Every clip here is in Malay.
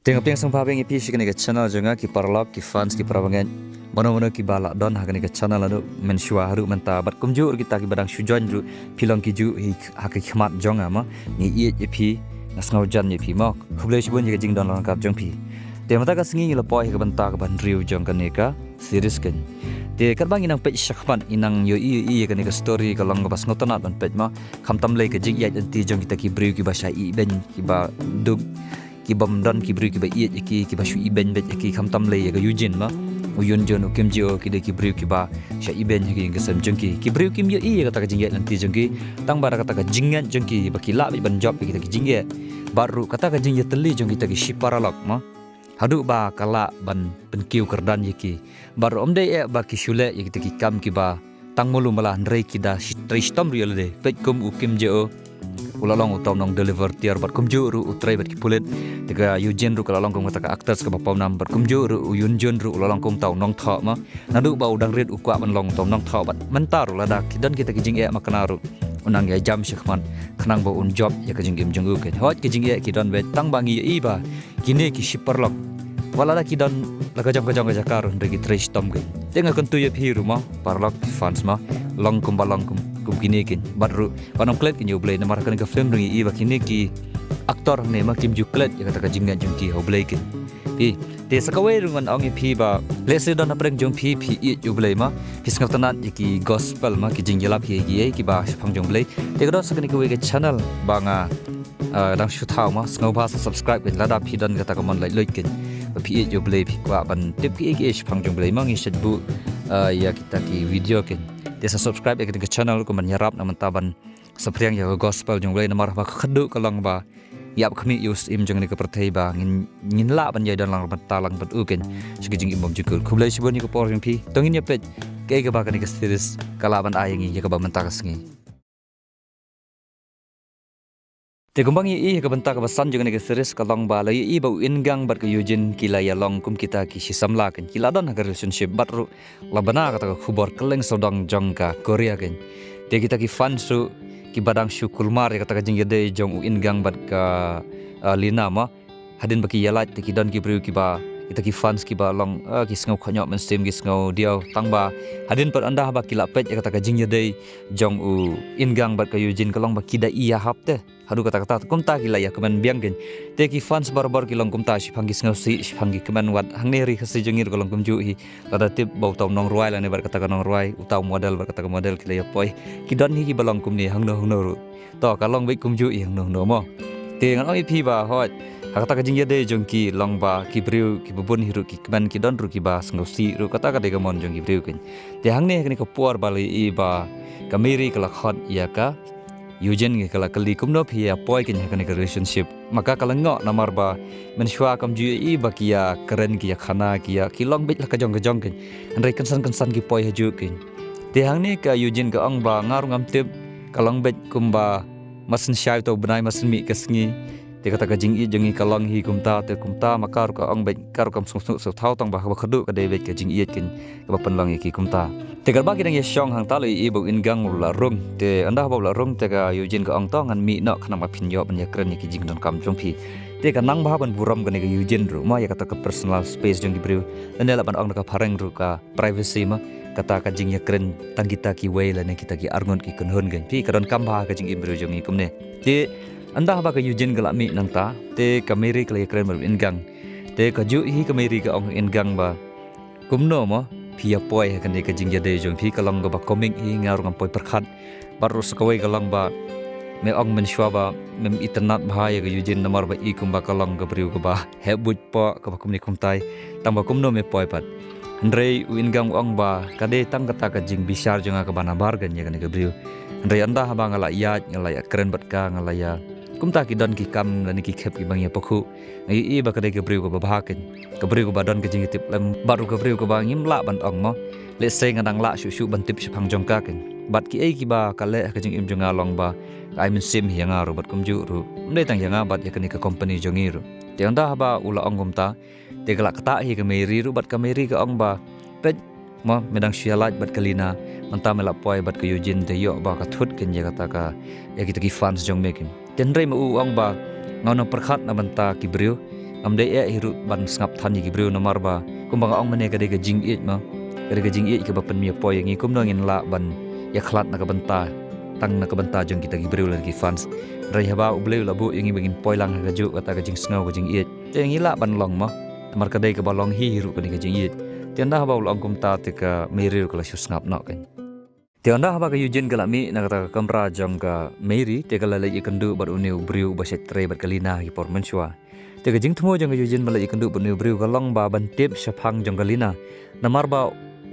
Tengok piang sang pabeng ipi shi ke channel jonga ki parlok ki fans ki prabangan mono ki balak don ha ke channel anu menshua haru menta bat kumju kita ki badang shujon ru pilong ki ju hi ha ki khmat jonga ma ni i ipi nasngau jan ipi mok khuble shi bun ji jing don lang kap jong pi te mata ka singi la poi ka banta ka ban riu jong ka ne ka series ken te kat bang inang page shakman inang yo i ka ne ka story ka lang bas ngotona don page ma khamtam le ka jig ya anti jong kita ki briu ki ba sha i ben ki ba dug ki bam dan ki bri ki ba iet ki ba shu iben bet ki kham tam le ga yujin ma uyun jon kim jio ki de ki bri ki ba sha iben ki ngasam jong ki bri kim ye i ga ta jingge nanti jong ki tang bara kata ga jingan jong ki ba ki la ban job ki ta ki jingge baru kata ga jingge teli jong ki ta ki shiparalok ma hadu ba kala ban penkiu kerdan ye ki baru omde e ba ki shule ye ki ta ki kam ki ba tang mulu malah ndrei ki da tristom riel de pet kum u kim jio ulalong utau nong deliver tiar bat kumju ru utrai bat kipulit tiga Eugene ru kalalong kum kata actors ka bapau nam bat kumju ru Yunjun ru ulalong kum tau nong tha ma nadu bau dang red ukwa ban long tau nong tha bat mentar lada kidan kita kijing e makana ru unang ya jam shikman khnang bau un job ya kijing im jung ke hot kijing e kidan bet tang bangi i ba kini ki shiperlok walada kidan laga jam ka jakar ndegi trash tom ke tenga kentu ye phi ru ma parlok fans ma long kum balong kum kini kin baru panam klet kin yo blay namar kan ka film ringi i bakini ki aktor ne ma kim ju klet ya kata ka jinga jung ki ho blay kin pi te sakawe rungan ong pi ba lese don apreng jung pi i yo blay ma pis ngatanan ki gospel ma ki jingjala pi ki ba phang jung blay te ko sakani ko ke channel banga dang shu thau ma ngau ba subscribe kin lada pi don kata ka mon lai loik kin pi yo blay pi kwa ban tip ki phang jung blay ma ngi shedbu ya kita ki video kin desa subscribe ke channel ko menyerap na mentaban seperti yang ya gospel jong lai namar ba khadu kalang ba yap khmi use im jong ni ke perthai ba ngin la ban jai dan lang mentalang bat uken sigijing imbom jukul khublai sibon ni ko por jong pi tongin ya pet ke ba ka ni ke series kalaban ayangi ya ka ba mentakas ngi te kumbang i ka banta ka basan jong ni ke series kalang ba lai i ba ingang bat ka Eugene kila ya long kum kita ki sisamla kan kila don ha relationship bat ru labana ka khubor keleng sodang jong ka Korea kan te kita ki fan su ki badang shu kulmar ya kata ka jing de jong ingang bat ka lina ma hadin ba ki yalat te ki don ki bru ki ba kita ki fans ki ba long ki sngo khonyo men stem ki sngo dia tangba hadin per anda ba kila pet ya kata ka jing de jong u ingang bat ka Eugene kalong ba ki da iya hapte hadu kata-kata kumta kila ya kemen biangkin te ki fans barbar kilong kumta si phangi sngo si phangi kemen wat hangneri khasi jongir kolong kumju hi lada tip bau taw nong ruai la ne bar kata ka nong ruai utau model bar kata ka model kila ya poi ki don hi ki balong kum ni hangno ru to kalong bai kumju hi hangno mo te ngan oi phi ba hot kata ka jingya de jong ki long ba ki briu ki bubun hiru ki kemen ki don ru ki ba sngo si ru kata ka de ka mon jong ki briu kin te hangne kini ko puar bali i ba kamiri kala khot ya ka Eugene ke kala kali kumno pia poi ke nyakane ke relationship maka kala ngo namar ba menshwa kam ju i ba kia keren kia khana kia kilong bit la ka jong ken andai kansan ki poi haju ken te hang ni ka Eugene ka ong ba ngarung am tip kalong bet kumba masin syai to benai masin mi kesngi te kata ka jing i jengi kalong hi kumta te kumta makar ka ong bet kar kam sung so thau tang ba khadu ka de bet ka jing i ken ka pan long ki kumta te garba ki dang ye shong hang ta le i bo in gang la rung te anda ba la rung te ka Eugene ka ong to ngan mi no khana ma phin yo ban ya kren ki jing don kam jong phi te ka nang ba ban buram ka ne ka Eugene ru ma ya kata ka personal space jong ki bru anda la ban ong ka phareng ru ka privacy ma kata ka jing ya kren tang kita ki wei la ne kita ki arngon ki kun hun gen phi ka don kam ba ka jing i bru jong i kum ne te anda ba ka Eugene ka la mi nang ta te ka meri ka le kren mar in gang te ka ju hi ka meri ka ong in gang ba kumno mo pia poi kan de ka jingja de jong phi kalong ba koming hi ngar ngam poi perkhat baru sekawai kalong ba me ong men shwa ba mem itnat bhai ga Eugene namar ba i kum ba kalong ga briu ga ba hebut po ka ba kumni kumtai tang ba kumno me poi pat ndrei uingang ong ba kade tang kata ka jing bisar jonga ka bana bargan ya kan ga briu ndrei anda ha ba ngala ya ngala ya keren bat ka ngala ya kumta ki don ki kam lani ki khep ki bang ya pakhu i ba kade ga briu ga ba bhaken ka briu ga ba don ka jing tip lam baru ka briu ga ba ngim la ban ong mo le se ngadang la shu ban tip phang jong ka ken bat ki ki ba ka le ka jing im jonga long ba ai min sim hi nga ru bat kumju ru ndai tang yanga bat ya kan ka company jongi ru te anda ba ula ong kumta te galak kata hi ka meri ru bat ka meri ka ong ba pet mo medang syalat bat kalina manta mela poi bat ka Eugene te yo ba ka thut ken ya kata ka ya kita ki fans jong mekin tenrei mu ong ba ngono perkhat na manta ki briu amde hiru ban sngap than gi breu na marba kumbang ong mane ka de ga jing it ma ka de ga jing it ka ba pen mi poy ngi kum no ngin la ban ya khlat na ka banta tang na ka banta jong kita gi breu la gi fans rai haba ubleu la bu ngi bangin poy lang ga ju kata ga jing sngaw ga jing it te ngi la ban long ma mar ka de ka ba long hi hiru ka de ga jing it te nda haba ulong kum ta te ka meri ka la shu sngap na kan te anda haba ka yujin kala mi na kata kamra jong ka meri te kala la ikandu bar uniu breu ba set tre bar kalina hi por menshwa te ka jing thmo jong ka yujin mala ikandu bar uniu breu ka long ba ban tip shapang jong kalina na marba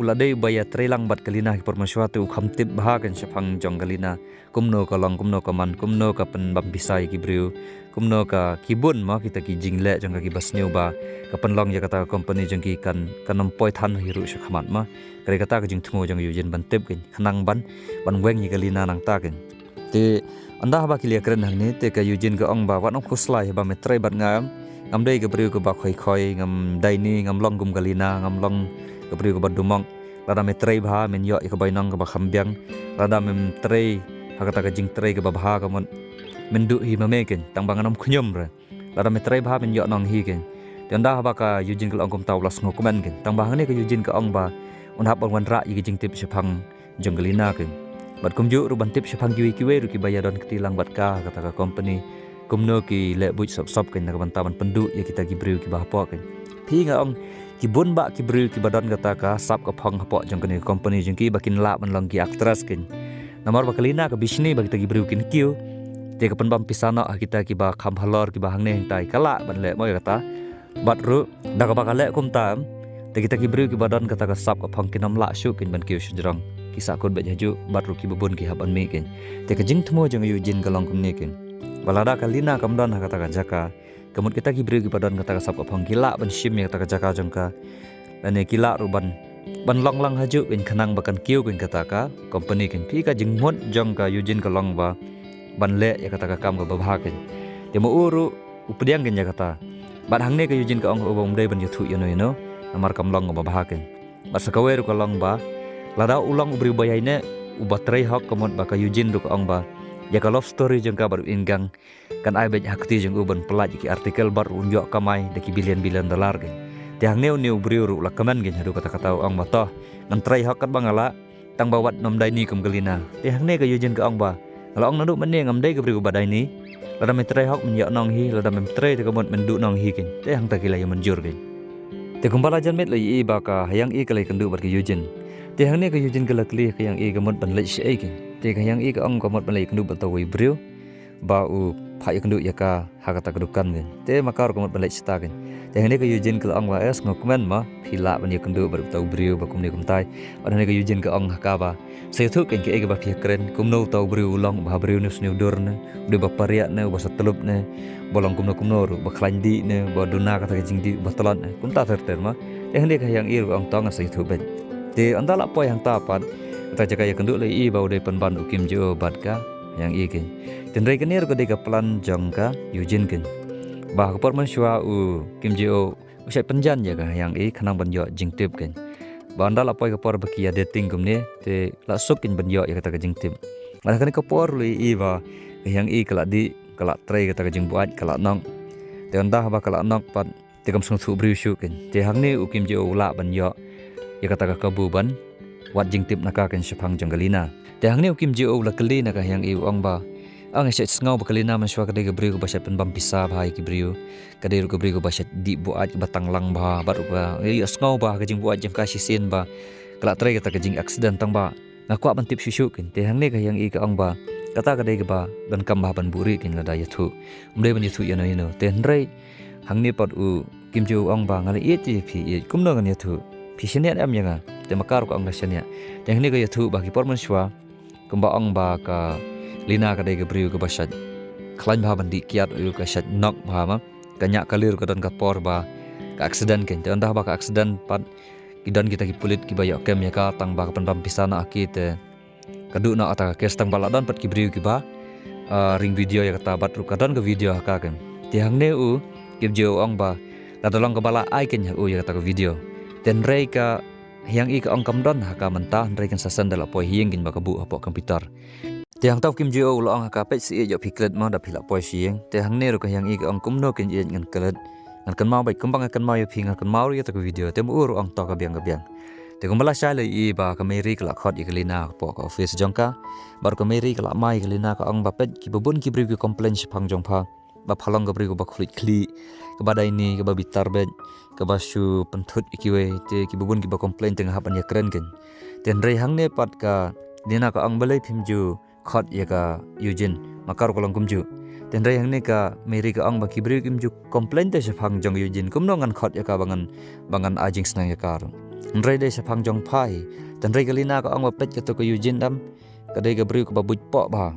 uladei baya trelang bat kalina hi por menshwa te ukham tip bahagan shapang jong kalina kumno ka long kumno ka man kumno ka pen bam pisai ki breu kumno ka kibun ma kita ki jingle jong ka ki basneu ba ka pen long ya kata company jong ki kan kanam poi than hiru shakhamat ma kare kata ka jing thmo jong yujin ban tip kin khanang ban weng ni kalina nang ta kin te anda ba ki lekren hang ni te ka yujin ka ong ba wat ong khuslai ba me tre bat ngam ngam dei ka breu ka ba khoi khoi ngam dai ni ngam long gum kalina ngam long ka breu ka ba dumong lada me tre bha men yo ka bai nong ka ba khambyang lada mem tre hakata ka jing tre ka ba bha ka mon men du hi ma me kin tang bang nam khunyum ra lada me tre bha men yo nong hi kin te anda ba ka yujin ka ong kum taw las ngok men kin tang bang ni ka yujin ka ong ba un hap wan ra yi jing tip shapang jong kalina kin bat kum ju ru ban tip shapang gi we ru ki bayadon ktilang bat ka kata ka company kumno ki le buj sop sop kin na ban taban pendu ya kita gi breu ki ba po kin phi nga ong ki bun ba ki breu ki badon kata ka sap ka phong hapo jong kani company jong ki bakin la ban long ki actress kin namar ba kalina ka bisni ba kita gi breu kin kiu te ka pen bam pisana kita ki ba kham halor ki ba hang ne tai kala ban le mo kata bat ru da ka ba kale kum tam te kita ki breu ki badon kata ka sap ka phong kin nam la shu kin ban kiu sjrong ki sa kod ba jaju bat ru ki bubun ki haban me kin te ka jing thmo jong yu jin ka long kum ne kin balada kalina kamdon kata ka jaka kamut kita ki breu ki badon kata ka sap ka phong kila ban shim ya kata ka jaka jong ka lane kila ru ban long lang haju kin khanang bakan kiu kin kata ka company kin phi ka jing mot jong ka yujin ka long ba ban le ya kata ka kam ka babha kin te mo uru updiang kin ya kata bat hang ne ka yujin ka ong obom dei ban yuthu you know amar kam long ba babha kin bat sakawe ru ka long ba lada ulang ubri bayai ne ubatrei hok kamut ba ka yujin ru ka ong ba ya ka love story jong ka baru ingang kan ai bej hakti jong uban pelaj ki artikel bar unjo kamai de ki bilion dolar kin te hang neu neu bri ru la kaman kin hadu kata kata ong ba to ngan trei hok kat bangala tang bawat nom dai ni kum galina te hang ne ka yujin ka ong ba la ong nadu mane ngam dei ka bri ba dai ni lada me trei hok men yo nong hi lada me trei te kamut men du nong hi kin te hang ta ki la yo menjur kin te kumbala jan met la i ba ka hayang i ka lai kandu bar ki yujin te hang ne ka yujin ka lakli ka yang i ka mut ban lai shei kin te ka yang i ka ong ka mut ban lai kandu ba tawi brio ba u phai kandu ya ka hakata kedukan kin te makar ka mut ban lai sta kin te hang ne ka yujin ka ong wa es ngokmen ma phila ban ya kandu bar taw brio ba kum ne kum tai ban ne ka yujin ka ong ka ba sai thu kin ke ba phia kren kum no taw brio long ba brio nus new dor ne de ba paria ne ba satlup ne bolong kum no ru ba khlandi ne ba duna ka ta jing di ba talat ne kum ta ter ma te hang ne ka yang i ru ong tong sai thu ben te andala poi hang ta pat ta jaka ya kandu le i ba de pan ban ukim jo bat ka yang i kin tenrei kenir ko de ka plan jong ka yujin kin ba ka por man shwa u kim jo usai penjan ya ka yang i khanang ban yo jing tip kin ba andala poi ka por ba ki ya dating kum ne te la sok kin ban yo ya kata ka jing tip ala kan ka por le i ba yang i kala di kala trei kata ka jing buat kala nong te anda ba kala nong pat te kam sung thu bri shu kin te hang ne u kim jo la ban yo ya kata ka kabu ban wat jing tip naka ken shapang janggalina te hang ne ukim ji o la kali naka yang i ong ba ang se ngau ba kalina man shwa ka de bri ko ba pen bam pisa bhai ki brio ka de ko bri ko ba di bu aj batang lang ba baru ba i ngau ba ka jing bu aj jam ka sin ba kala trai kata ka jing accident tang ba ngakwa ban tip shu kin te hang ne ka yang i ka ong ba kata ka de ba dan kam ba ban buri kin la da yathu umde ban yathu ya no te nrei hang ne pat u kim jo ong ba ngala i ti phi i kum no ngan yathu phisiniat am yanga te makar ko ang rasanya te hni ko yathu ba ki porman shwa kumba ong ba ka lina ka de ga brio ka basat khlain ba bandi kiat u ka shat nok ba ma kanya kalir ka dan ka por ba ka accident ken te anda ba ka accident pat kidan kita ki pulit ki bayo kem ya ka tang ba ka pan bam pisana akite kadu na ata ka kes tang bala dan pat ki brio ki ba ring video ya kata bat ru ka dan ka video ka ken te hang ne u ki jo ong ba la dolong ka bala ai ken ya u ya kata ka video ten rei ka yang i ka ong kam don ha ka menta rei kan sasan dala poi hieng kin ba ka bu apo komputer te hang taw kim jo lo ong ha ka pe si jo piklet ma da phila poi sieng te hang ne ro ka yang i ka ong kum no kin yen ngan kalet ngan kan mau baik kembang kan mau phi ngan kan mau ri ta video tem ur ong to ka biang te kumbala sha le i ba ka meri ka khot i kalina po ka office jongka bar ka meri ka mai kalina ka ong ba pet ki bubun ki bri ki complain phang jong pha ba phalong ka bri ko ba khlit kli ka ba dai ni ka ba bitar bet ka ba shu penthut ikiwe te ki bubun ki ba complain teng hapan ya kren ken ten rei hang ne pat ka dina ka ong balai phimju khot ya ka Eugene makar kolong kumju ten rei hang ne ka meri ka ong ba ki bri kimju complain te phang jong Eugene kumno ngan khot ya ka bangan ajing snang ya kar rei de phang jong phai ten rei kalina ka ong ba pet ka to ka Eugene dam ka dei ka bri ko ba buj po ba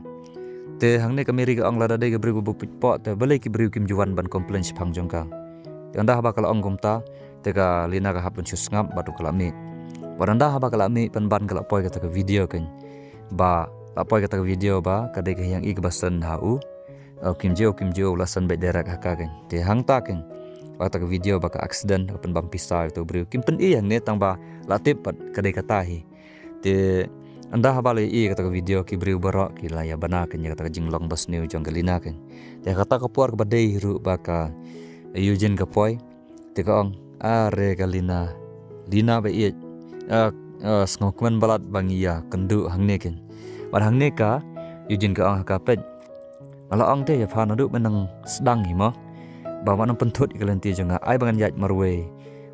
te hang ne ka meri ka ong la dei ka bri ko ba buj po te balai ki bri kimjuan ban complain phang jong ka anda ba kala ong kumta te ka lina ka hapun chus ngam batu kala mi baranda haba kala mi pan ban kala poi ka video kan ba la poi ka video ba ka de ka yang ik basan hau kimjeo lasan be derak haka kan te hang ta kan ba ta video ba ka accident pan bam pisau to bru kim pen i yang ne tang ba la tip pat ka de ka tahi te anda haba le i ka video ki bru bara ki la ya bana kan ya ka jinglong bas new jong galina kan te kata ka puar ka badai ru ba ka Eugene ka poi te ka ong are galina lina be i snokman balat bangia kendu hangne ken bar hangne ka Eugene ka ang ka pet ala ang te ya pha nadu menang sedang hima ba wan penthut ikalenti janga ai bangan yat marwe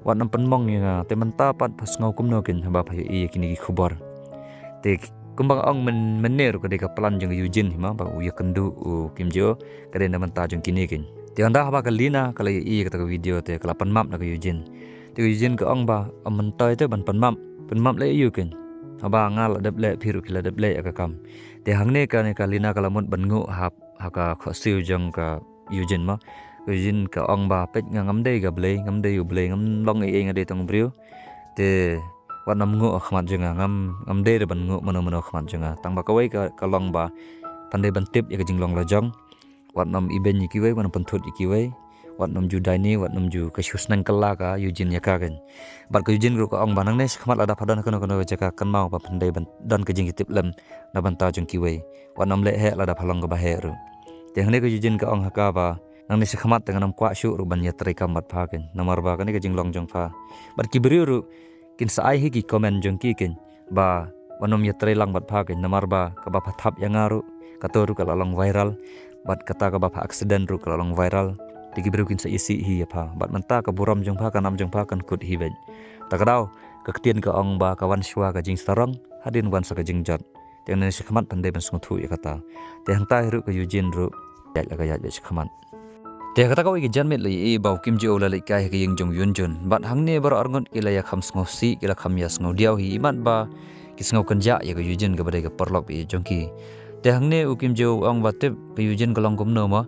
wan penmong ya te menta pat pas ngau kumno ken ba pha i kini ki khubar te kumbang ang mener ka de ka plan jang Eugene hima ba u ya kendu u kimjo ka de menta jang kini ken te anda ba ka lina kala i ka video te kala panmap na ka Eugene te Eugene ka ang ba amenta te ban panmap le yu ken haba ngal dep le phiru kila dep le ka kam te hangne ka ne ka lina kala mun ban ngu hap haka khosiu jang ka Eugene ma Eugene ka ong ba pet ngam dei ga ble ngam dei u ble ngam long e ngade tong briu te wan nam ngu khmat janga ngam dei ban ngu mono khmat janga tang ba ka wei ka long ba pandai ban tip ya ka jinglong la jong wan nam iben ki wei wan panthut ki wei wat nam ju daini wat nam ju kasus nang kala ka Eugene ya ka kan bar ka Eugene ru ka ong banang ne khmat ada padan kono jaka kan mau pa pandai ban dan ka jing tip lem na ban ta jung ki wei wat nam le he la da phalong ka ba he ru te hne ka Eugene ka ong haka ba nang ne khmat dengan nam kwa shu ru ban ya tri kam mat pha kan namar ba ka ne ka jing long jong pha bar ki bri ru kin sa ai hi ki comment jong ki ken ba wanom ya tri lang mat pha kan namar ba ka ba phathap yang aru ka to ru ka long viral bat kata ka ba accident ru ka long viral tigi berukin sa isi hi apa bat menta ka buram jong pha kanam jong pha kan kut hi ben takadau ka ketien ka ong ba kawan shwa ka jing sarang hadin wan sa ka jing jat teng ne khmat pandai ban sungthu ya kata te hang ta ru ka Eugene ru ya la ka ya khmat te kata ka wi jan met le e bau kim jo la le kai ka ying jong yun jun bat hang ne bar arngot ila ya kham sngo si ila kham ya sngo diaw hi imat ba ki sngo kan ja ya ka Eugene ka badai ka perlok bi jong ki te hang ne u kim jo ong ba tep ka Eugene ka long kum no ma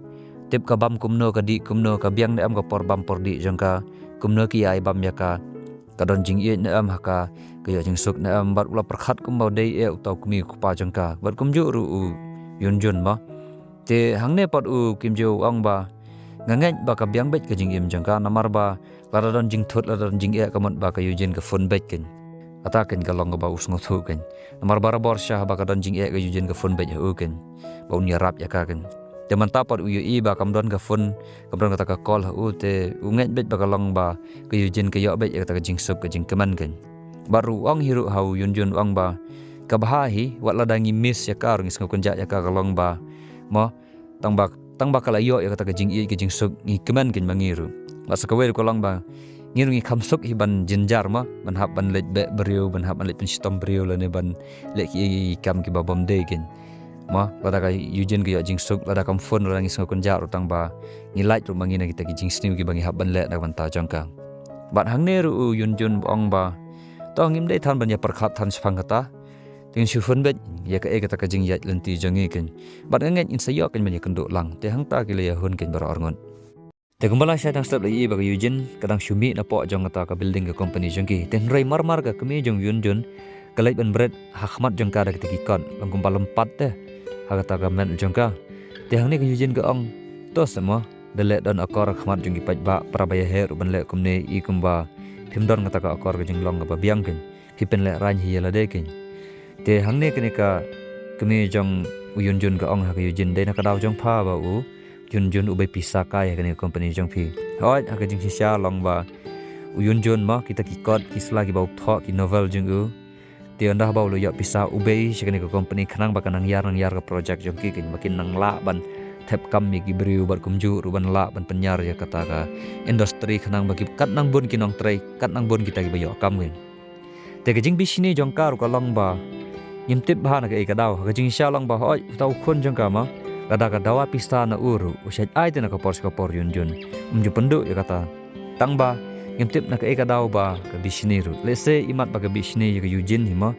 tip ka bam kumno ka di kumno ka biang ne am ka por bam por di jangka kumno ki ai bam ya ka don jing ye ne am haka ka ya jing suk ne am bar ula prakhat kum ba dei e utau kumi ku pa jangka bar kum ju ru yun jun ba te hang ne pat u kim jo ong ba ngangai ba ka biang bet ka jing im jangka namar ba la don jing thot la don jing e ka mot ba ka Eugene ka phone bet ken ata ken ka long ba usngo thu ken namar barabor sha ba ka don jing e ka Eugene ka phone bet hu ken ba un ya rap ya ka ken teman tapat u i ba kamdon ka phone kamdon ka ta call u te u nget bet ba kalong ba ka Eugene ka yo bet ka ta jing sup ka jing keman kan baru ong hiru hau yun jun ong ba ka bahi wat la dangi miss ya ka ngis ka kunja ya ka kalong ba mo tang ba kala yo ya ka ta jing i ka jing sup ngi keman kan mangiru masa ka wer kolong ba ngiru ngi khamsuk hi ban jinjar ma ban hab ban let be brio ban hab ban let pinstom brio la ne ban le ki kam ki ba bom de kan ma lada ka Eugene ka jing suk lada kam phone lada ngi sngo kunja ru tang ba ngi light ru mangi na kita ki jing sniu ki bangi haban le na ban ta jangka bat hang ne ru yun jun ong ba to ngim dei than ban ya perkhat than sphang kata ting shu phone bet ya ka e ka ta jing ya lenti jangi ken bat nget in sayo ken ban ya kendo lang te hang ta ki le ya hun ken bar orngon te kumbala sha dang step le i ba Eugene kadang shumi na po jong ta ka building ka company jangki ten rai mar ka kemi jong yun jun kalai ban bret hakmat jong ka da ki kon bang kumbal lempat te hagata ka men jongka te hang ne ka Eugene ka ong to sama dele don akor khmat jongi paj ba prabaya he ruban le kumne i kumba thimdon ngata ka akor ka jinglong ka biang ken kipen le ran hi la de ken te hang ne ka kemi jong uyun jun ka ong ha ka Eugene de na ka daw jong pha ba u Yun ubay pisa kaya kani company jong phi hoi aga jing sha long ba uyun ma kita kikot kisla ki bau tho ki novel jung u ti anda bau lo ya pisa ubay kani company khanang ba kanang yar ka project jong ki kin makin nang la ban thep kam mi ki briu bar kumju ru ban la ban penyar ya kata ka industry khanang ba ki kat nang bun ki nong trai kat nang bun kita ki ba yo kam win te ka jing bisini jong ka ru ka long ba yim tip ba na ka e ka daw ka jing sha long ba hoi tau khun jong ka ma kada dawa pista na uru usai ai te na ka por yun umju pendu ya kata tangba yim tip na ka eka daw ba ka bisni ru lese imat ba ka bisni ka yujin hima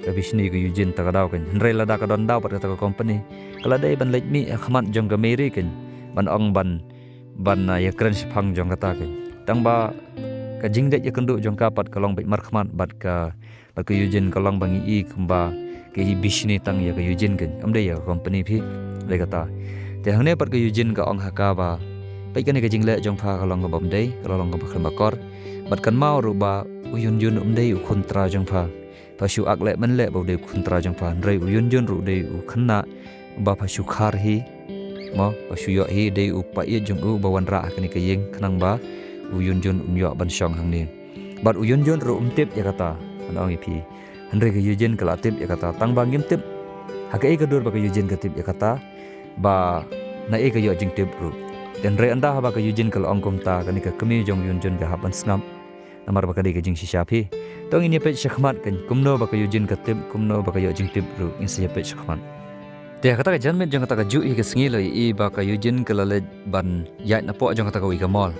ka bisni ka yujin ta ka daw kan hrei la da ka don daw pa ka company kala dai ban lek mi khmat jong ka meri kan ban ong ban na ya kren phang jong kata kan tangba ka jing dek ya kendu jong ka pat kalong bai mar khmat bat ka yujin kalong bangi i kumba ke bisni tang ya ka yujin kan amde ya company phi le kata te hangne pat ka yujin ka ong haka ba pai kan ka jingle jong pha kalong ka bom dei kalong ka bakhan bakor bat kan mau ru ba uyun dei u kontra jong pha shu ak le man le bo dei kontra jong pha rei uyun ru dei u khanna ba shu khar hi mo shu yo hi dei u pa ye jong u ba wan ra kan ka yeng khnang ba uyun yo ban shong hang ni bat uyun ru tip ya kata anong ipi hanre ka yujin kala tip ya kata tang bang tip hakai ka dur ba ka yujin ka tip ya kata ba na e ka yo jing tip ru dan re anda ba ka yujin kal ongkom ta kani ka kemi jong yun ka haban snap namar ba ka de ka jing shisha phi tong ini pe shakhmat kan kumno ba ka yujin ka tip kumno ba ka yo jing tip ru in se pe shakhmat te kata ka janmet jong kata ka ju hi ka singi lai i ba ka yujin kala le ban yat na po jong kata ka wi ka mall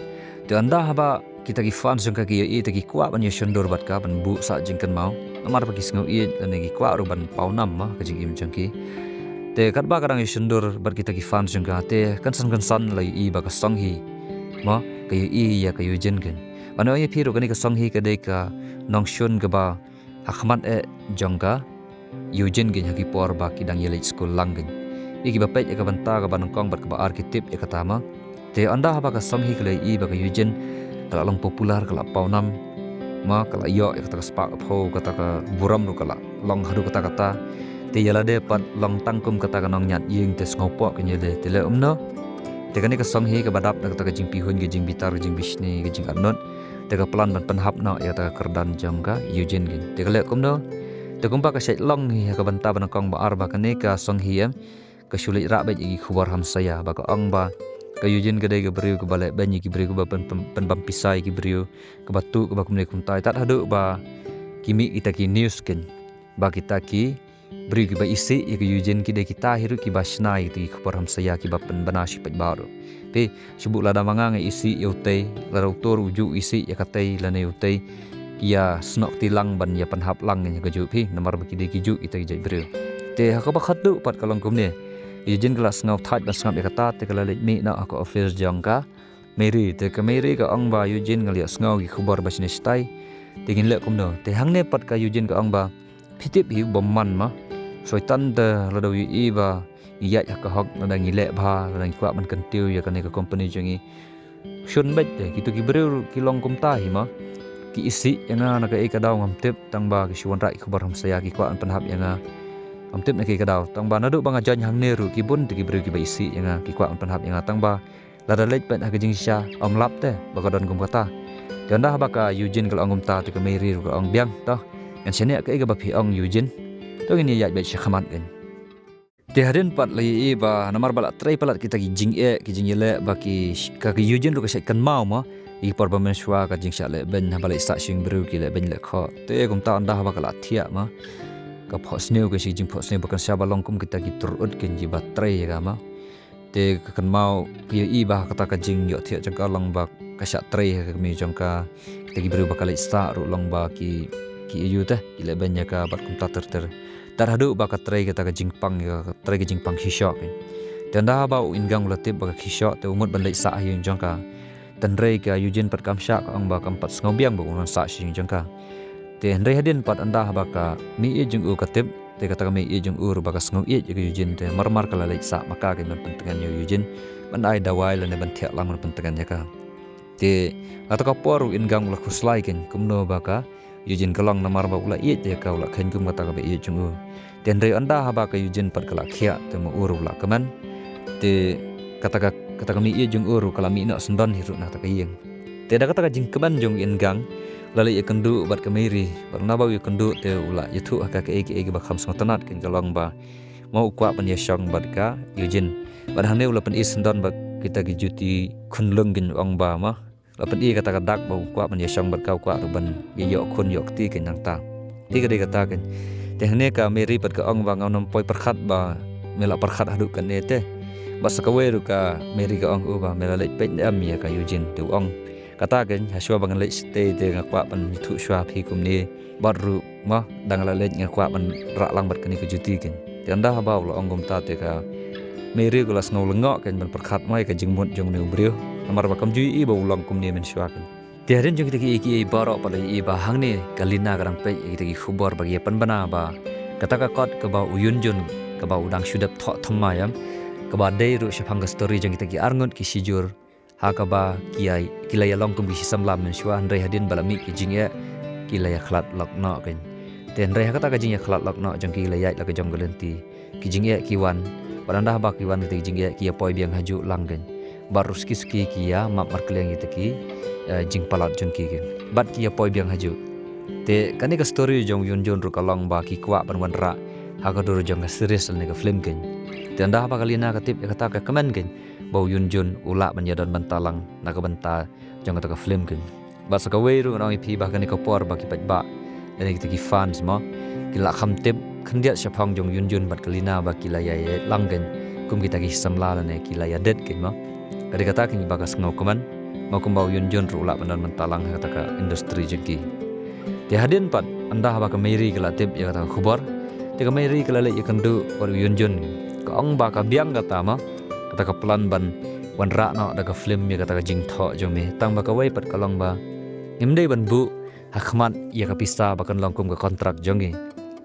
te anda ba kita ki fans jong ka ki i te ki kwa ban yo shondur bat ka ban bu sa jing kan mau namar ba ki singo i dan ki kwa ru ban pau nam ma ka jing im jong ki te kat ba kadang isundur bar kita ki fans jengka te kan san lai i ba ka song hi ma ka i ya ka yujin kan ano ye phiru kani ka song hi ka de ka nong shun ka ba hakmat e jongka yujin gen haki por ba ki dang yele school langgen iki ba pet ka banta ka banong kong bar ka ba architect ya katama te anda ba ka song hi ka lai i ba ka yujin kala long popular kala pau nam ma kala yo ya kata ka spa pho kata ka buram ru kala long hadu kata te yala de pat long tangkum kata kanong nyat ying te ngopo ke nyele te le umno te kani ka song hi ka badap kata ka jing pihun ge jing bitar jing bisni ge jing arnot te ka plan ban panhap no ya ta kerdan jong ka yujin gen te ka le kumno te kumpa ka sait long hi ka banta ban kong ba arba kani ka song hi ka sulit ra ba gi khubar ham saya ba ka ong ba ka yujin ge de ge briu ka bale banyi ki briu ka ban bam pisai ki briu ka batu ka ba kumne kumtai tat hadu ba kimi kita ki news ken ba kita ki beri ki ba isi ya ki yujin ki de kita hiru ki ba snai ti khopar ham saya ki ba pen banasi paj baru te subu lada manga ngai isi yote la doktor uju isi ya katai la ne yote ya snok tilang ban ya pen hap lang ya ka ju phi namar ba ki de ki ju ita ki jai bru te ha ka ba khatu pat kalong kum ne yujin kelas ngau thaj ban ngap ya kata te kala le mi na ka office jangka meri te ka meri ka ong ba yujin ngali ngau ki khobar ba sine stai te gin le kum no te hang ne pat ka yujin ka ong ba phitip hi bomman ma soitan de la do i ba iya ya ka hok na ngile ba la kwa man kan tiu ya kan ka company jangi shun bet de kitu ki breu ki long kum ta hi ma ki isi yang na ka e ka daw ngam tip tang ba ki suan rai khabar ham saya ki kwa an panhap yang ngam tip na ki ka daw tang ba na du ba nga jan hang ne ru ki bun ki breu ki ba isi yang ki kwa an panhap yang tang ba la da leit pen ha ka jing sha om lap te ba ka don kum kata dan dah ba ka yujin kal angum ta te ka meri ru ka ong biang ta en sene ka e ka ba phi ong yujin to ini ya bet syakhamat kan te harin pat lai ba namar bala trai palat kita ki jing yele ba ki ka yujin ru ka sek kan mau ma i por ba men shwa ka jing sha le ben ha bala sta sing bru ki le ben le kho te kum ta anda ba kala thia ma ka phos neu ka si jing phos neu ba kan sha ba long kum kita ki tur ut ken ji ba trai ga ma te ka kan mau ki ba kata ka jing yo thia jang ka long ba ka sha trai ka mi jang ka kita ki bru ba kala sta ru long ba ki yu ta ki le ben ya ka bat kum ta ter tarhadu ba ka trai ka ta jingpang ka trai ka jingpang hisho kan dan dah ba ingang latip ba ka hisho te umut ban lai sa hyung jangka dan rei ka yujin pat kam sha ka ang ba kam pat ngobiang ba un sa hyung jangka te rei hadin pat anda ba ka mi e jung u ka tip te ka ta mi e jung u ba ka ngau e ka yujin te mar ka lai sa maka ka man pentengan yujin ban ai dawai la ne ban thia lang man pentengan ya ka te ata ka poru ingang la khuslai kan kumno ba ka yujin kalong namar ba ula iet ya ka ula khen kum kata ka be iet jungu ten re anda ha ba ka yujin pat kala khia te mo uru la kaman te kata kami ia jung uru kalau mi nak sendon hiru nak tak yang te da kata jing keban jung ingang lalai ia kendu bat kemiri bar nabau ia kendu te ula itu aka ke ege bakam sengotanat ken galong ba mau kwa pan yashong bat ka yujin bat hane ula pan is sendon bat kita gi juti kunlung gen ong ba ma lapan i kata dak bau kwa pan yashong bat ka kwa ruban ye yok kun yok ti ken nang ta ti gade kata ken te hane ka meri bat ka ong ba ngau nom poi perkhat ba mela perkhat hadu kan ne te bas kawe ru ka meri ka ong uba mela lek pet am ya ka yujin tu ong kata ken haswa bangan lek stay te ngakwa pan thu shwa phi kum ni baru ma dang la lek ngakwa pan ra lang bat kan ni ku juti ken te anda ba lo ong gum ta te ka meri gulas ngau lengok ken ban perkhat mai ka jingmut jong ne ubrio amar ba kam jui i ba ulang kum ni men shwa ken tiarin jong kita ki barok pada i ba hang ni kalina garang pe kita ki khubor bagi pan bana ba kata ka kot ke ba uyun jun ke ba udang syudap thok thamayam ke ba dei ru shapang story jong kita ki arngut ki sijur ha ka ba kiai kilaya long kum ki samlam men shwa ndai hadin balami ki jingya kilaya khlat lok no ken ten re kata ka jingya khlat lok no jong ki kilaya la ka jong galenti ki jingya ki wan paranda ba ki wan ki jingya ki poi biang haju langgen baru ski kia map markeleng itu ki jing palat jon ki gen bat ki poi biang haju te kani ka story jong yun jon ru kalong ba ki kwa ban wan ra ha ka dur jong ka series ne ka film gen te anda ba kalina ka tip kata ka comment gen bau yun jon ula ban yadon bantalang na ka banta jong ka film gen ba sa ka we ru nang pi ba kani ka por ba ki pat ba ne ki fans ma ki la kham tip khandiat shapang jong yun jon bat kalina ba ki la ya langgen kum kita ki samla ne ki la ya det gen ma kadi kata kini bagas ngau kuman mau kumbau yun jon rula pandan mentalang kata ka industri jengki ti hadin pat anda ba ka meri kala tip ya kata khubar ti ka meri kala le ikandu or yun jon ka ong ba ka biang kata ma kata ka plan ban wan ra no da ka film ya kata ka jing tho jome tang ba ka wai pat kalong ba imdei ban bu hakmat ya ka pista ba kan long kum ka kontrak jongi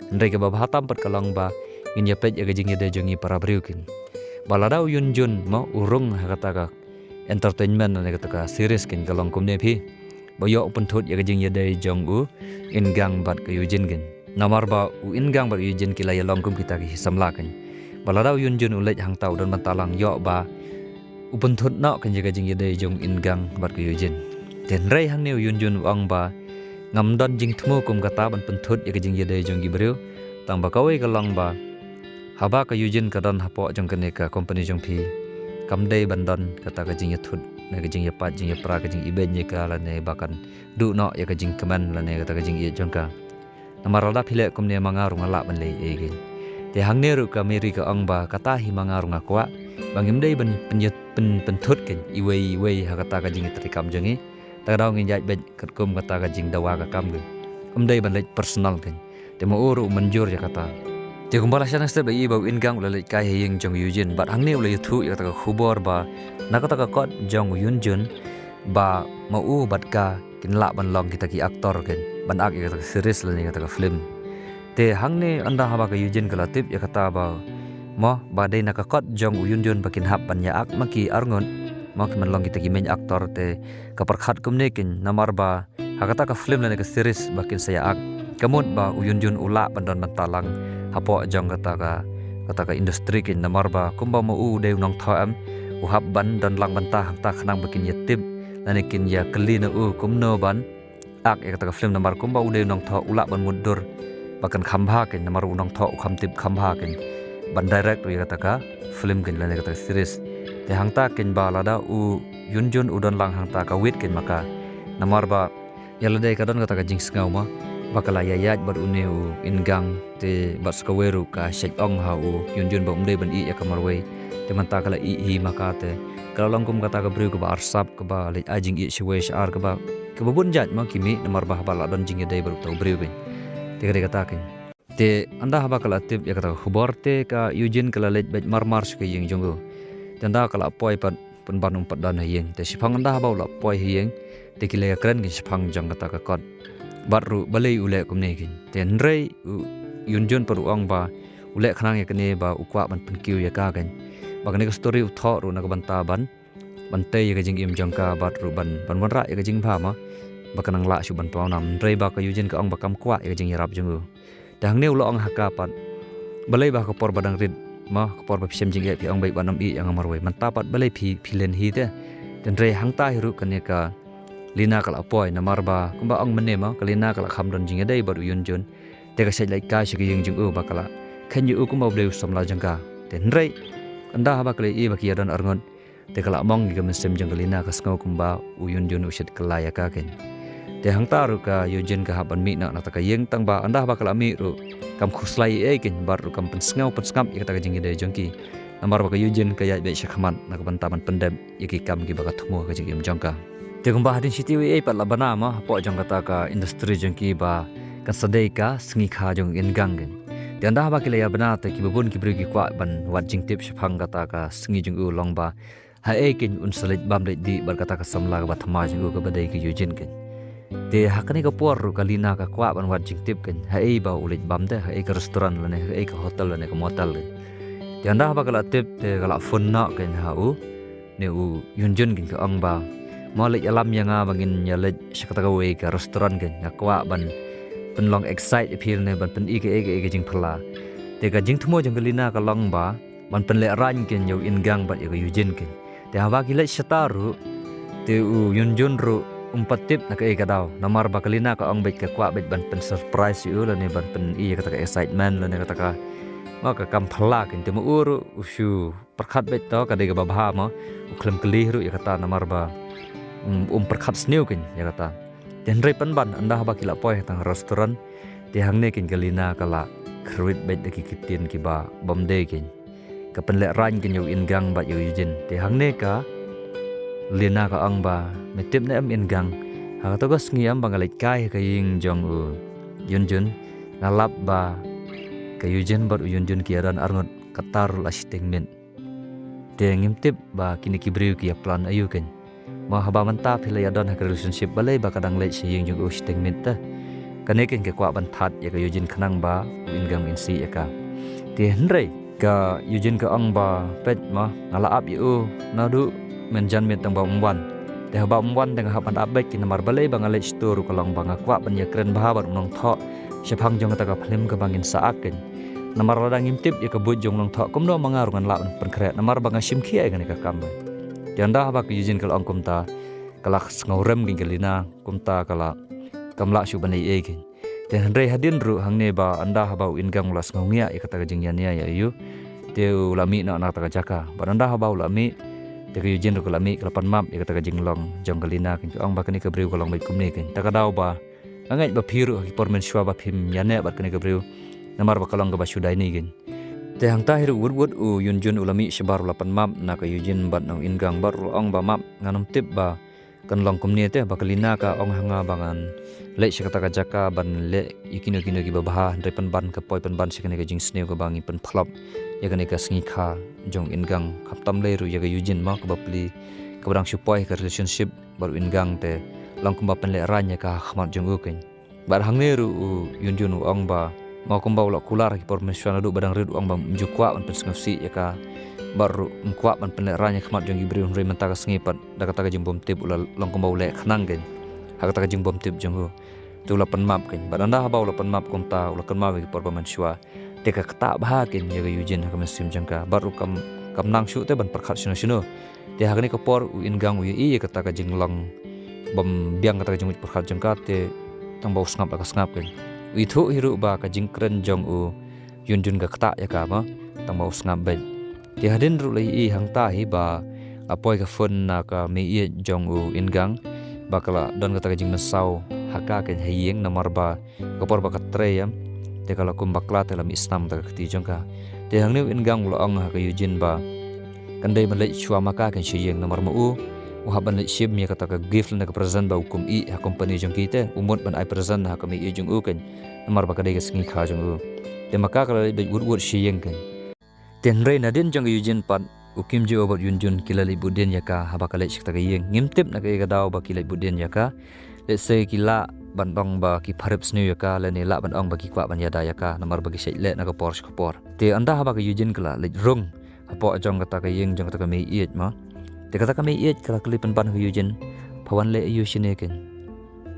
ndai ka ba hatam pat kalong ba in ya pet ya ka jing ya de jongi para briukin baladau yun jon ma urung kata ka entertainment ne kata ka series kin kalong kum ne phi boyo open thot ya jing ya dai jong u ingang bat ka yujin gen namar ba u ingang bat yujin kila ya long kum kita ki samla kan baladau yun jon ulej hang tau dan mentalang yo ba open thot na kan ya jing ya dai jong ingang bat ka yujin ten rei hang ne yun jon ong ba ngam don jing thmu kum kata ban pen thot ya jing ya dai jong gi breu tang ba kawai kalong ba haba ka yujin ka don hapo jong kene ka company jong phi kamdei bandon kata ka jing yathut ne ka jing ya pat jing ya pra ka jing iben ye ka la ne bakan du no ya ka jing kaman la ne kata ka jing ye jong ka namaralda phile kum ne mangaru ngala ban le e gen te hang ne ru ka meri ka ong ba kata hi mangaru ngakwa bangim dei ban pen thut ken iwei ha kata ka jing trikam jongi ta daw ngin jaj bet kat kum kata ka jing dawa ka kam gen dei ban le personal ken te mo uru manjur ya kata te kumbala sana step i bau ingang ula lek kai hing jong yujin bat hang ne ula yuthu ya ta khubor ba na ka ta kot jong yun jun ba mau bat ka kin la ban long kita ki aktor ken ban ak ya ta series la ne ta film te hang ne anda ha ba ka yujin kala tip ya kata ba mo ba dei na ka kot jong yun jun bakin hap ban ya ak maki arngon mak man long kita ki main aktor te ka perkhat kum ne kin namar ba ha kata ka film la ne ka series bakin saya ak kamut ba uyun jun ula bandan bantalang hapo jong kata ka industri kin namar ba kumba mo u de nong thaam u hab ban dan lang banta ta khnang bakin yatib lanikin ya keli na u kumno ban ak ya kata ka film namar kumba u de nong tha ula ban mundur bakan khambha kin namar u nong tha u khamtib khambha kin ban direct ya kata ka film kin lani kata series te hangta kin ba lada u yun jun udon lang hangta ka wit kin maka namar ba yala dei kadon kata ka jing sngau ma bakala yayat bar uneu ingang te bas kaweru ka shek ong ha u yunjun ba umdei ban i ya kamarwei te manta kala i hi maka te kala longkum kata ka bru ka ba arsap ka ba le ajing i shwe shar ka ba bun jat ma kimi namar ba bala don jing dei baru tau bru bin te kata kin te anda ha bakala tip ya kata khubor te ka yujin kala le bet marmar ke yeng jongo tanda kala poi pat pun banum pat dan yeng te sipang anda ha ba la poi yeng te kile kren ki sipang jong kata ka kot baru balai ule kumne kin ten rei yunjun peruang ba ule khnang ya kene ba ukwa ban penkiu ya ka kan ba kene story utho ru na ka banta ban bante ya ka jing im jangka bat ru ban ra ya ka jing pha ma ba kanang la su ban paw nam rei ba ka yujin ka ong ba kam kwa ya ka jing yarap jungu dang ne ulo ong haka pat balai ba ka por badang rit ma kapor ba pisem jing pi ong bai banam i yang amarwai mantapat balai philen hi te den re hangta hiru kaneka lina kala poi namar ba kumba ong mene ma kalina kala khamdon jing dai baru yun jun te ka sai lai ka shi ying jing u bakala khan yu kumba bleu samla jangka den re anda ba kale i ba ki adan arngon te kala mong gi mesem jang kalina ka sngo kumba u yun jun usit kala ya ka ken te hangta ru ka yujin ka haban mi na ta ka yeng tang ba anda ba kala mi ru kam khuslai e ken bar ru kam pen sngo pen skam i ta ka jing dai jangki namar ba ka yujin ka ya be shakhaman na ka ban taman pendem iki kam gi ba ka thmo ka jing jangka te kumba hadin siti we pat labana ma po jong kata ka industry jong ki ba kan sadai ka sngi kha jong in gang gen te anda ba ki le ya bana te ki bubun ki bri ki kwa ban wat jing tip shphang kata ka sngi jong u long ba ha e kin un salit bam le di bar kata ka samla ka ba thama jong u ka badai ki yujin ken te hakani ka por ru kalina ka kwa ban wat jing tip ken ha e ba ulit bam de ha e ka restaurant lane ha e ka hotel lane ka motel te anda ba kala tip te kala phone na ken ha u ne u yunjun kin ka ang ba molek alam yang bangin nyalej sakata we ka restaurant ken ngakwa ban penlong excite appeal ne ban pen ike jing phla te ka jing thmo jang lina ka long ba ban pen le ran ken yo in gang bat yo yujin ken te hawa ki le shataru te u yunjun ru umpatip na ka daw namar ba kalina ka ong bet ka kwa bet ban pen surprise yu la ne ban pen ka ta excitement la ne ka ta maka kam phla ken te mu uru ushu perkhat bet to ka de ga babha ma uklem kli ru ya kata namar ba perkhat sniu kin ya kata den rei pan anda ba kila poi tang restoran ti hangne kin galina kala khruit bet de ki kitin ki ba bomde kin ka pen le ran kin yo in gang ba yo yujin ti hangne ka lina ka ang ba metip na am in gang ha to gas ngi am bangalai kai ka ying jong u yunjun ngalap ba ka yujin bar yunjun ki aran arngot katar la statement te ngimtip ba kini ki briu ki plan ayu kin ma haba manta phila ya don ha relationship balai ba kadang le si ying jung u statement ta kanekin ke kwa ban that ya ka yujin khanang ba in gang in si ya ka ti henrei ka yujin ka ang ba pet ma ngala ap yu na du menjan met tang ba umwan te haba umwan tang ha pan abek ki namar balai ba ngale store ka long ba ngakwa ban ya kren ba bar nong tho shephang jong ta ka phlim ka bangin sa aken namar ladang imtip ya ka bujung jong long tho komno mangarungan la ban kre namar ba ngasim khi ai ka kam janda haba ki yujin kal angkum ta kala ngorem ging gelina kumta kala kamla shu banai e kin te hanre hadin ru hangne ba anda haba in gang las ngongia e kata jing ya yu te ulami na na ta jaka ba anda haba ulami te ki yujin ru ulami kala pan map e kata jing long jong gelina kin ang ba kani ka briu kolong bai kumne kin ta ka daw ba angai ba phiru ki pormen shwa ba phim yane ba kani ka briu namar ba kalong ga ba shudai ni kin te hang tahir wud u yunjun ulami shabar lapan map na ka yujin bat nang ingang bar ong ba map nganam tip ba kan long kumni te bakalina ka ong hanga bangan le shakata ka jaka ban le ikino ki babha repan ban ka poi pan ban sikane ka jing sneu ka bangi pan phlop ya ka ne ka sngi kha jong ingang khaptam le ru ya ka yujin ma ka bapli ka brang supoi ka relationship bar ingang te long kum ba pan le ranya ka khmat jong u ken bar hangne ru yunjun u ong ba mau kumbau la kular ki permission adu badang rid uang bam jukwa on pensngsi ya ka baru mkwa ban peneranya khmat jong ibri un re menta ka sngipat da kata ka jing bom tip ula long kumbau le khnang gen ha kata ka jing bom tip jong hu tu la pan map ken badanda ha bau la pan map kumta ula kan ma ki performance te ka kata bah ken ya yujin ha ka mesim jangka baru kam nang shu te ban perkhat sino te ha ni ka por u in gang u i kata ka jing long bom biang kata ka jing perkhat jangka te tang bau ngap ka ngap ken itu hiru ba ka jingkren jong u yunjun ga kata ya ka ma tang mau ngap ben ti hadin ru lai i hang ta hi ba apoi ka phone na ka me i jong u ingang ba kala don kata ka jing na sau haka ken hayeng namar ba ka por ba ka treyam te kala kum bakla te lam islam ta ka ti jong ka te hang new ingang lo ang ha ka yujin ba kan dai ban lai chua maka kan shiyeng namar ma u haban lai shib mi kata ka gift na ka present ba hukum i ha company jong kite umut ban ai present ha ka mi i jong u ken namar ba ka dai ka sngi kha jong u te maka kala lai wur shiyeng ken ten rei na din jong yujin pat ukim ji obot yunjun kilali budin ya ka haba ka lai shik ta ka yeng ngimtip na ka daw ba kilai budin ya ka let's say kila bandong ba ki pharip snu ya ka la ne la bandong ba ki kwa ban ya da ya ka namar ba ki shai le na ka por te anda haba ka yujin kala lai rung apo jong kata ka yeng jong kata ka mi i ma te kata kami iet kala klipan ban hu yujin pawan le ayu shine ken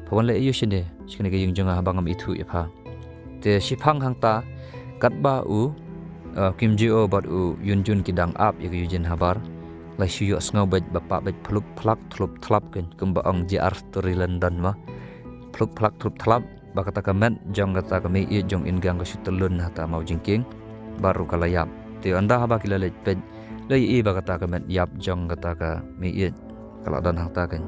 pawan le ayu shine shine ke yung jonga bangam itu ya pha te shifang hang ta kat ba u Kim Jo bat u Yunjun kidang ap ya yujin habar lai shuyo sngaw bet bapak bet pluk plak tlup tlap ken kumba ang JR story London ma pluk plak tlup tlap bakata kamet jong kata kami i jong ingang ka syutelun hata mau jingking baru kalayap te anda haba kila let pet lai i bakata kamet yap jong kata ka mi i kalau dan hata kan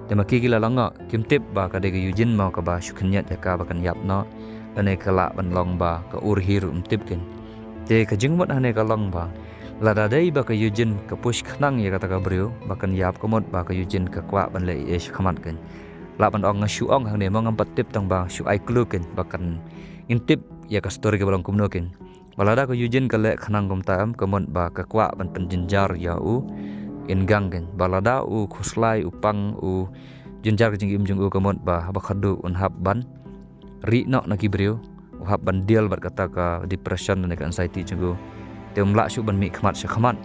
te maki kila langa kim tip ba ka de yujin mau ka ba syuknyat ya ka bakan yap no ane kala ban long ba ka ur hiru tip ken te ka jingmot hane ka long ba lada dai ba ka yujin ka push khnang ya kata ka brio bakan yap komot ba ka yujin ka kwa ban le e shkhamat ken la ban ong shu ong hang ne mong ampat tip tang ba shu ai kluken bakan intip ya ka story ka balong kumno ken balada ka yujin ka le khnang kom taam komot ba ka kwa ban penjinjar ya u ingang ken balada u khuslai upang u jinjar ka jingim jung u komot ba ba khadu un hab ban ri no na ki brio hab ban deal bat kata ka depression ne ka anxiety jung te umla shu ban mi khmat sha khmat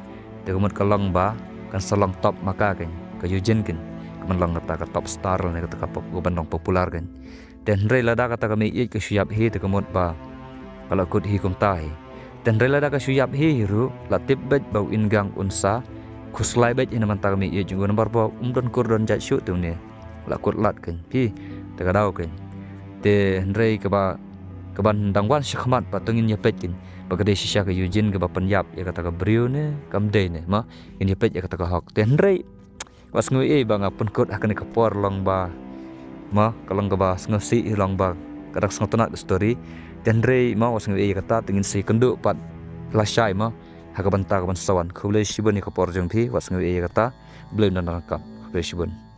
te komot ka long ba kan salong top maka ken ka yujin ken kemenlang kata ka top star ne kata ka pop go bandong popular kan dan rei lada kata ka mi ke syap he te kemot ba kalau kut hi kum tai dan rei lada ka syap he ru la tip bet bau ingang unsa khuslai bet ina mantag mi ye jungo nomor ba don kurdon jat shu tu ne la kut lat kan pi te ka dau kan te rei ka ba ka ban dangwan sykhmat patungin ya pet kin bagade shisha ka yujin ka ba penyap ya kata ka brio ne kam de ne ma ini pet ya kata ka hok te rei was ngui bang apun kot akan kapor long ba ma kalong ka ba ngsi long ba kadak sngotonat story dan rei ma was ngui kata tingin si kendu pat lashai ma hakabanta ka ban sawan khule shibun ni kapor jong phi was ngui kata blem dan ka khule shibun